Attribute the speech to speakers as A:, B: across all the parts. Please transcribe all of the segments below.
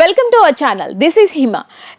A: Welcome to our channel. This is Hima.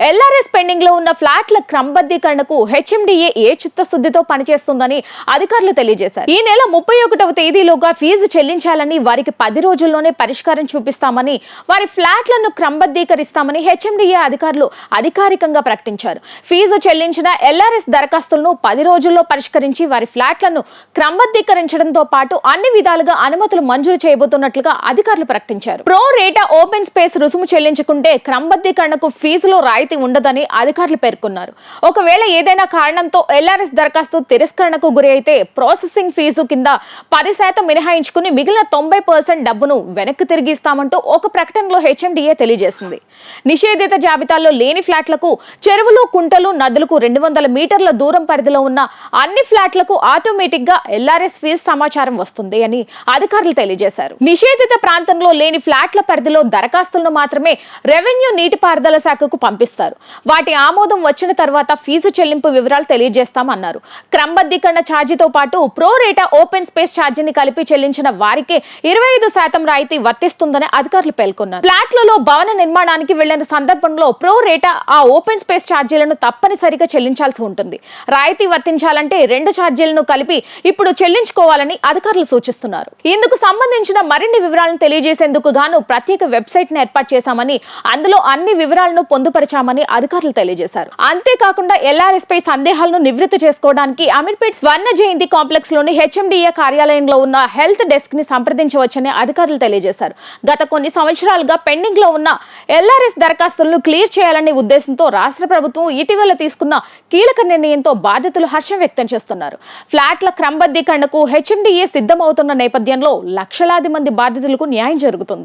A: LRS pending లో ఉన్న ఫ్లాట్ల క్రమబద్ధీకరణకు HMDA చిత్తశుద్ధితో పనిచేస్తుందని అధికారులు తెలియజేశారు. ఈ నెల 31వ తేదీలోగా ఫీజు చెల్లించాలని, వారికి 10 రోజుల్లోనే పరిష్కారం చూపిస్తామని, వారి ఫ్లాట్లను క్రమబద్ధీకరిస్తామని హెచ్ఎండిఏ అధికారులు అధికారికంగా ప్రకటించారు. ఫీజు చెల్లించిన ఎల్ఆర్ఎస్ దరఖాస్తులను 10 రోజుల్లో పరిష్కరించి వారి ఫ్లాట్లను క్రమబద్ధీకరించడంతో పాటు అన్ని విధాలుగా అనుమతులు మంజూరు చేయబోతున్నట్లుగా అధికారులు ప్రకటించారు. ప్రో రేటా ఓపెన్ స్పేస్ రుసుము చెల్లించుకుంటే క్రమబద్ధీకరణకు ఫీజులో రాయితీ ఉండదని అధికారులు పేర్కొన్నారు. ఒకవేళ ఏదైనా కారణంతో ఎల్ఆర్ఎస్ దరఖాస్తు తిరస్కరణకు గురి అయితే ప్రాసెసింగ్ ఫీజు కింద 10% మినహాయించుకుని మిగిలిన 90% డబ్బును వెనక్కి తిరిగి ఇస్తామంటూ ఒక ప్రకటనలో హెచ్ఎండిఏ తెలియజేసింది. నిషేధిత జాబితాలో లేని ఫ్లాట్లకు, చెరువులు, కుంటలు, నదులకు 200 మీటర్ల దూరం పరిధిలో ఉన్న అన్ని ఫ్లాట్లకు ఆటోమేటిక్ గా ఎల్ఆర్ఎస్ ఫీజు సమాచారం వస్తుంది అని అధికారులు తెలియజేశారు. నిషేధిత ప్రాంతంలో లేని ఫ్లాట్ల పరిధిలో దరఖాస్తులను మాత్రమే రెవెన్యూ నీటిపారుదల శాఖకు పంపిస్తారు. వాటి ఆమోదం వచ్చిన తర్వాత ఫీజు చెల్లింపు వివరాలు తెలియజేస్తామన్నారు. క్రమబద్ధీకరణ ఛార్జీతో పాటు ప్రో రేటా ఓపెన్ స్పేస్ ఛార్జీని కలిపి చెల్లించిన వారికే 25% రాయితీ వర్తిస్తుందని అధికారులు పేర్కొన్నారు. ఫ్లాట్లలో భవన నిర్మాణానికి వెళ్లిన సందర్భంలో ప్రో రేటా ఆ ఓపెన్ స్పేస్ ఛార్జీలను తప్పనిసరిగా చెల్లించాల్సి ఉంటుంది. రాయితీ వర్తించాలంటే 2 ఛార్జీలను కలిపి ఇప్పుడు చెల్లించుకోవాలని అధికారులు సూచిస్తున్నారు. ఇందుకు సంబంధించిన మరిన్ని వివరాలను తెలియజేసేందుకు గాను ప్రత్యేక వెబ్సైట్ ను ఏర్పాటు చేశామని, అందులో అన్ని వివరాలను పొందుపరిచామని అధికారులు తెలియజేశారు. అంతేకాకుండా ఎల్ఆర్ఎస్ పై సందేహాలను నివృత్తి చేసుకోవడానికి అమీర్పేట్ స్వర్ణ జయంతి కాంప్లెక్స్ లోని హెచ్ఎండిఏ కార్యాలయంలో ఉన్న హెల్త్ డెస్క్ ని సంప్రదించవచ్చని అధికారులు తెలియజేశారు. గత కొన్ని సంవత్సరాలుగా పెండింగ్ లో ఉన్న ఎల్ఆర్ఎస్ దరఖాస్తులను క్లియర్ చేయాలనే ఉద్దేశంతో రాష్ట్ర ప్రభుత్వం ఇటీవల తీసుకున్న కీలక నిర్ణయంతో బాధితులు హర్షం వ్యక్తం చేస్తున్నారు. ఫ్లాట్ల క్రమబద్ధీకరణకు హెచ్ఎండిఏ సిద్ధమవుతున్న నేపథ్యంలో లక్షలాది మంది బాధితులకు న్యాయం జరుగుతుంది.